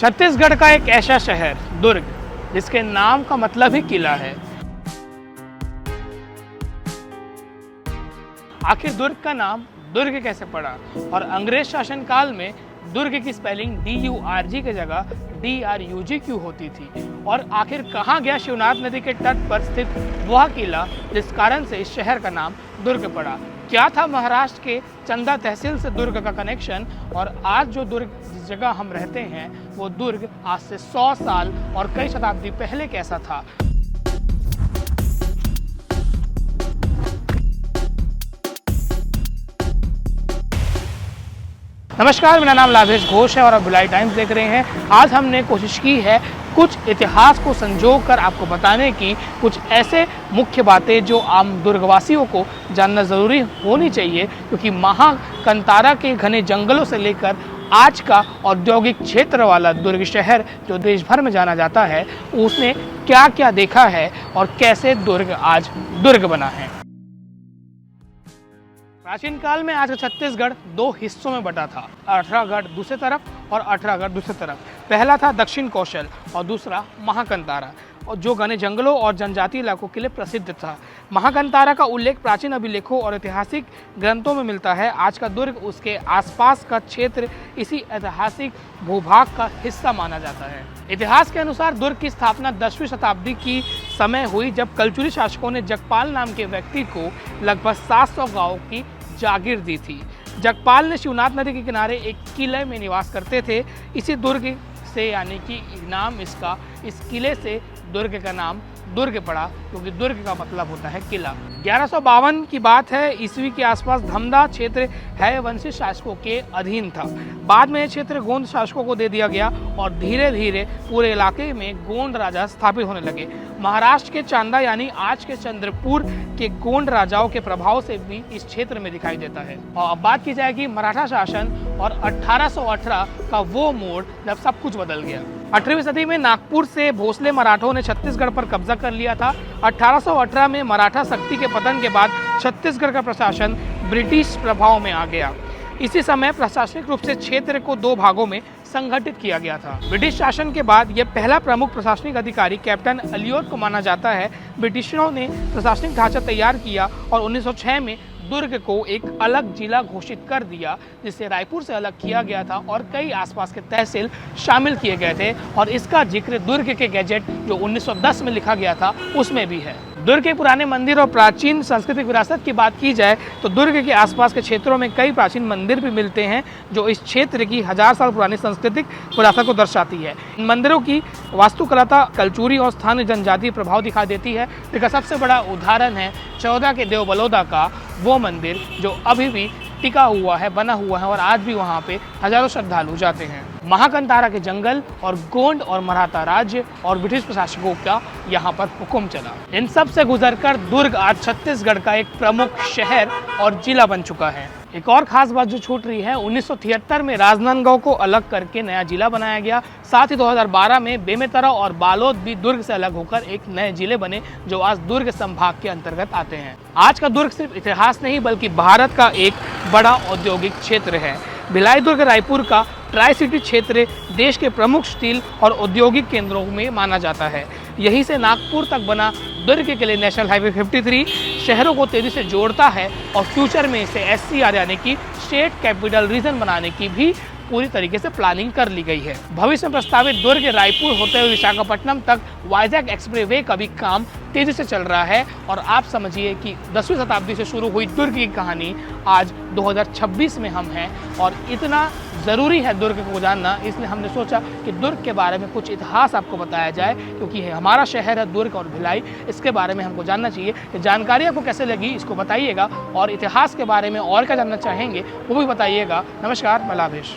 छत्तीसगढ़ का एक ऐसा शहर दुर्ग जिसके नाम का मतलब ही किला है। आखिर दुर्ग का नाम दुर्ग कैसे पड़ा और अंग्रेज शासन काल में दुर्ग की स्पेलिंग DURG की जगह DRUG क्यों होती थी और आखिर कहाँ गया शिवनाथ नदी के तट पर स्थित वह किला जिस कारण से इस शहर का नाम दुर्ग पड़ा। क्या था महाराष्ट्र के चंदा तहसील से दुर्ग का कनेक्शन और आज जो दुर्ग जिस जगह हम रहते हैं वो दुर्ग आज से 100 साल और कई शताब्दी पहले कैसा था। नमस्कार, मेरा नाम लाभेश घोष है और आप भिलाई टाइम्स देख रहे हैं। आज हमने कोशिश की है कुछ इतिहास को संजो कर आपको बताने की कुछ ऐसे मुख्य बातें जो आम दुर्गवासियों को जानना ज़रूरी होनी चाहिए, क्योंकि महाकंतारा के घने जंगलों से लेकर आज का औद्योगिक क्षेत्र वाला दुर्ग शहर जो देश भर में जाना जाता है, उसने क्या क्या देखा है और कैसे दुर्ग आज दुर्ग बना है। प्राचीन काल में आज का छत्तीसगढ़ दो हिस्सों में बटा था, अठारहगढ़ दूसरी तरफ और अठारहगढ़ दूसरी तरफ। पहला था दक्षिण कौशल और दूसरा महाकंतारा, और जो घने जंगलों और जनजातीय इलाकों के लिए प्रसिद्ध था। महाकंतारा का उल्लेख प्राचीन अभिलेखों और ऐतिहासिक ग्रंथों में मिलता है। आज का दुर्ग उसके आसपास का क्षेत्र इसी ऐतिहासिक भूभाग का हिस्सा माना जाता है। इतिहास के अनुसार दुर्ग की स्थापना 10वीं शताब्दी की समय हुई, जब कलचुरी शासकों ने जगपाल नाम के व्यक्ति को लगभग 700 गाँव की जागीर दी थी। जगपाल ने शिवनाथ नदी के किनारे एक किले में निवास करते थे। इसी दुर्ग से यानी कि नाम इसका इस किले से दुर्ग का नाम दुर्ग पड़ा, क्योंकि दुर्ग का मतलब होता है किला। 1152 की बात है, ईस्वी के आसपास धमदा क्षेत्र हैवंशी शासकों के अधीन था। बाद में यह क्षेत्र गोंड शासकों को दे दिया गया और धीरे धीरे पूरे इलाके में गोंड राजा स्थापित होने लगे। महाराष्ट्र के चांदा यानी आज के चंद्रपुर के गोंड राजाओं के प्रभाव से भी इस क्षेत्र में दिखाई देता है। और अब बात की जाएगी मराठा शासन और 1818 का वो मोड़ जब सब कुछ बदल गया। 18वीं सदी में नागपुर से भोसले मराठों ने छत्तीसगढ़ पर कब्जा कर लिया था। 1818 में मराठा शक्ति के पतन के बाद छत्तीसगढ़ का प्रशासन ब्रिटिश प्रभाव में आ गया। इसी समय प्रशासनिक रूप से क्षेत्र को दो भागों में संगठित किया गया था। ब्रिटिश शासन के बाद यह पहला प्रमुख प्रशासनिक अधिकारी कैप्टन एलियट को माना जाता है। ब्रिटिशरों ने प्रशासनिक ढांचा तैयार किया और 1906 में दुर्ग को एक अलग जिला घोषित कर दिया, जिसे रायपुर से अलग किया गया था और कई आसपास के तहसील शामिल किए गए थे। और इसका जिक्र दुर्ग के गैजेट जो 1910 में लिखा गया था उसमें भी है। दुर्ग के पुराने मंदिर और प्राचीन सांस्कृतिक विरासत की बात की जाए तो दुर्ग के आसपास के क्षेत्रों में कई प्राचीन मंदिर भी मिलते हैं, जो इस क्षेत्र की 1000 साल पुरानी सांस्कृतिक विरासत को दर्शाती है। इन मंदिरों की वास्तुकला कलचुरी और स्थानीय जनजातीय प्रभाव दिखा देती है। इसका सबसे बड़ा उदाहरण है 14 के देव बलौदा का वो मंदिर जो अभी भी टिका हुआ है, बना हुआ है और आज भी वहाँ पे हजारों श्रद्धालु जाते हैं। महाकंतारा के जंगल और गोंड और मराठा राज्य और ब्रिटिश प्रशासकों का यहाँ पर हुक्म चला। इन सब से गुजरकर दुर्ग आज छत्तीसगढ़ का एक प्रमुख शहर और जिला बन चुका है। एक और खास बात जो छूट रही है, 1973 में राजनांदगांव को अलग करके नया जिला बनाया गया। साथ ही 2012 में बेमेतरा और बालोद भी दुर्ग से अलग होकर एक नए जिले बने, जो आज दुर्ग संभाग के अंतर्गत आते हैं। आज का दुर्ग सिर्फ इतिहास नहीं बल्कि भारत का एक बड़ा औद्योगिक क्षेत्र है। भिलाई दुर्ग रायपुर का ट्राई सिटी क्षेत्र देश के प्रमुख स्टील और औद्योगिक केंद्रों में माना जाता है। यहीं से नागपुर तक बना दुर्ग के लिए नेशनल हाईवे 53 शहरों को तेजी से जोड़ता है और फ्यूचर में इसे SCR यानी कि स्टेट कैपिटल रीजन बनाने की भी पूरी तरीके से प्लानिंग कर ली गई है। भविष्य में प्रस्तावित दुर्ग रायपुर होते हुए विशाखापट्टनम तक वाइजैक एक्सप्रेसवे का भी काम तेजी से चल रहा है। और आप समझिए कि 10वीं शताब्दी से शुरू हुई दुर्ग की कहानी आज 2026 में हम हैं और इतना ज़रूरी है दुर्ग को जानना, इसलिए हमने सोचा कि दुर्ग के बारे में कुछ इतिहास आपको बताया जाए, क्योंकि हमारा शहर है दुर्ग और भिलाई, इसके बारे में हमको जानना चाहिए। कि जानकारी आपको कैसे लगी इसको बताइएगा और इतिहास के बारे में और क्या जानना चाहेंगे वो भी बताइएगा। नमस्कार, मैं लाभेश।